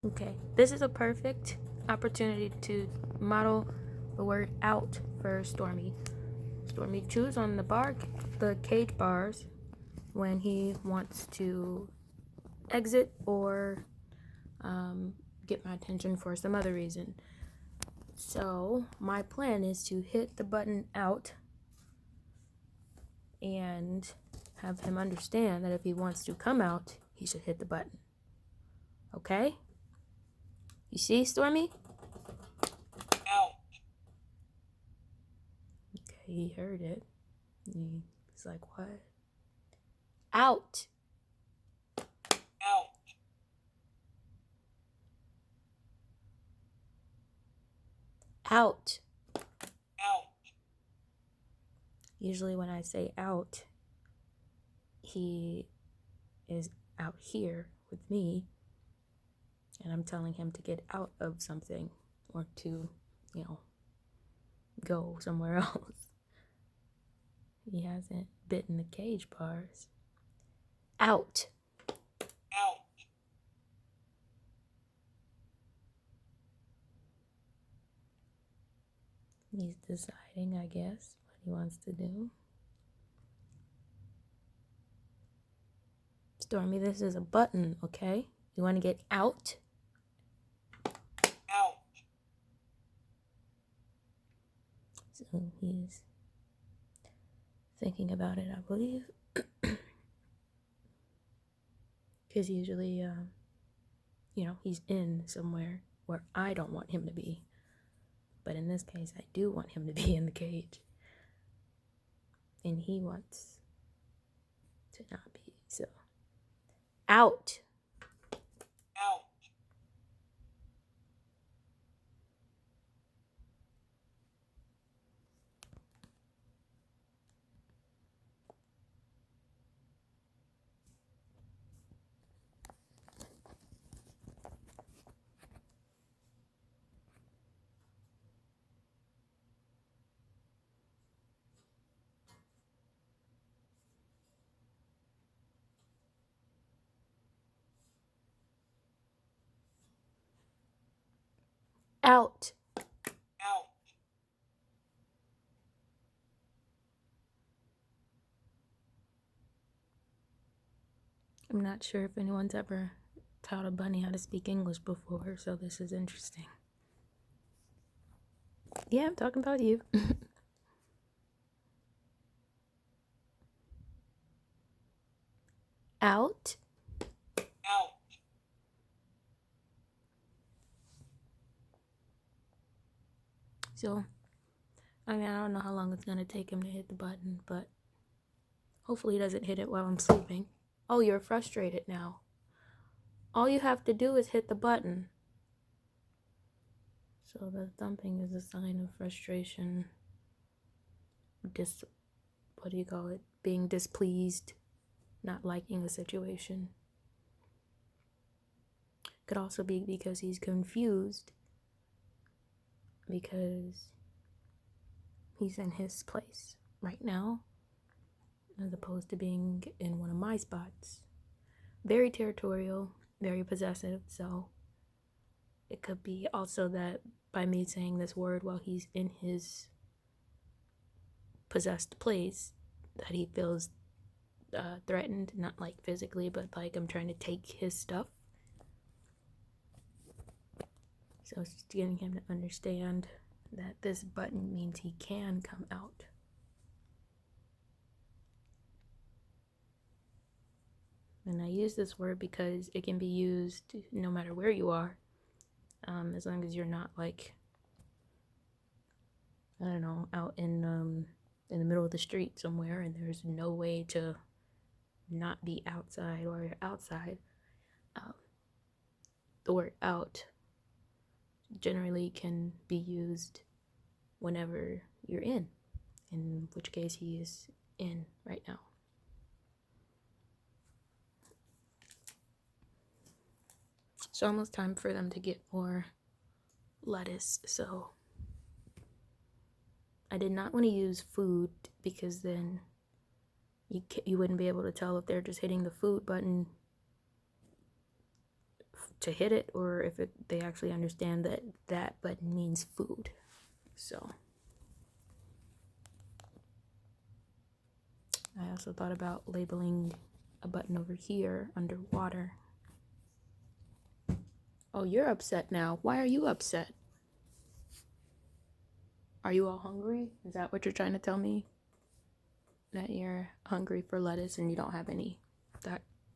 Okay, this is a perfect opportunity to model the word out for Stormie. Stormie chews on the cage bars when he wants to exit or get my attention for some other reason. So my plan is to hit the button out and have him understand that if he wants to come out, he should hit the button. Okay? You see, Stormie? Out. Okay, he heard it. He's like, what? Out. Out. Out. Out. Usually when I say out, he is out here with me, and I'm telling him to get out of something or to, go somewhere else. He hasn't bitten the cage bars. Out. Out. He's deciding, I guess, what he wants to do. Stormie, this is a button, okay? You want to get out? Out. So he's thinking about it, I believe. Because usually, he's in somewhere where I don't want him to be. But in this case, I do want him to be in the cage. And he wants to not be. So, out. Out. Out. Out. I'm not sure if anyone's ever taught a bunny how to speak English before, so this is interesting. Yeah, I'm talking about you. Out. Out. So, I don't know how long it's going to take him to hit the button, but hopefully he doesn't hit it while I'm sleeping. Oh, you're frustrated now. All you have to do is hit the button. So the thumping is a sign of frustration. Being displeased, not liking the situation. Could also be because he's confused, because he's in his place right now, as opposed to being in one of my spots. Very territorial, very possessive, so it could be also that by me saying this word while he's in his possessed place, that he feels threatened, not like physically, but like I'm trying to take his stuff. So it's just getting him to understand that this button means he can come out. And I use this word because it can be used no matter where you are, as long as you're not like, I don't know, out in the middle of the street somewhere and there's no way to not be outside while you're outside. The word out generally can be used whenever you're in which case he is in right now. It's almost time for them to get more lettuce, so I did not want to use food because then you wouldn't be able to tell if they're just hitting the food button to hit it, or if they actually understand that that button means food. So I also thought about labeling a button over here under water. Oh, you're upset now. Why are you upset? Are you all hungry? Is that what you're trying to tell me? That you're hungry for lettuce and you don't have any?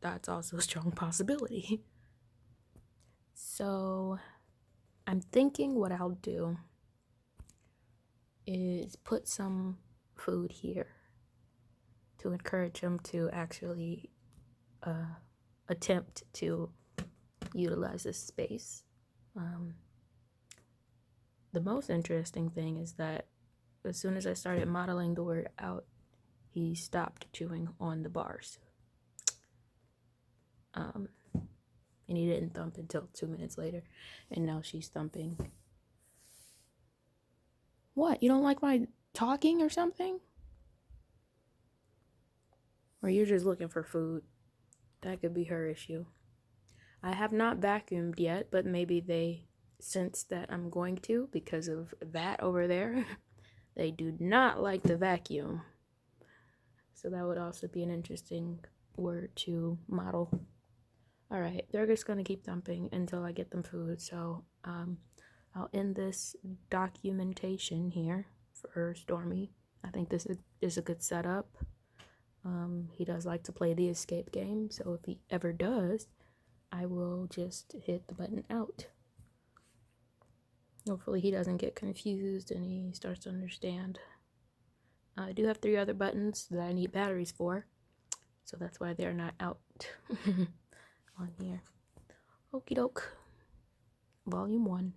That's also a strong possibility. So I'm thinking what I'll do is put some food here to encourage them to actually attempt to utilize this space. The most interesting thing is that as soon as I started modeling the word out, he stopped chewing on the bars. And he didn't thump until 2 minutes later, and now she's thumping. What? You don't like my talking or something? Or you're just looking for food? That could be her issue. I have not vacuumed yet, but maybe they sense that I'm going to because of that over there. They do not like the vacuum. So that would also be an interesting word to model. All right, they're just going to keep thumping until I get them food. So I'll end this documentation here for Stormie. I think this is a good setup. He does like to play the escape game, so if he ever does, I will just hit the button out. Hopefully he doesn't get confused and he starts to understand. I do have 3 other buttons that I need batteries for, so that's why they're not out on here. Okie doke. Volume 1.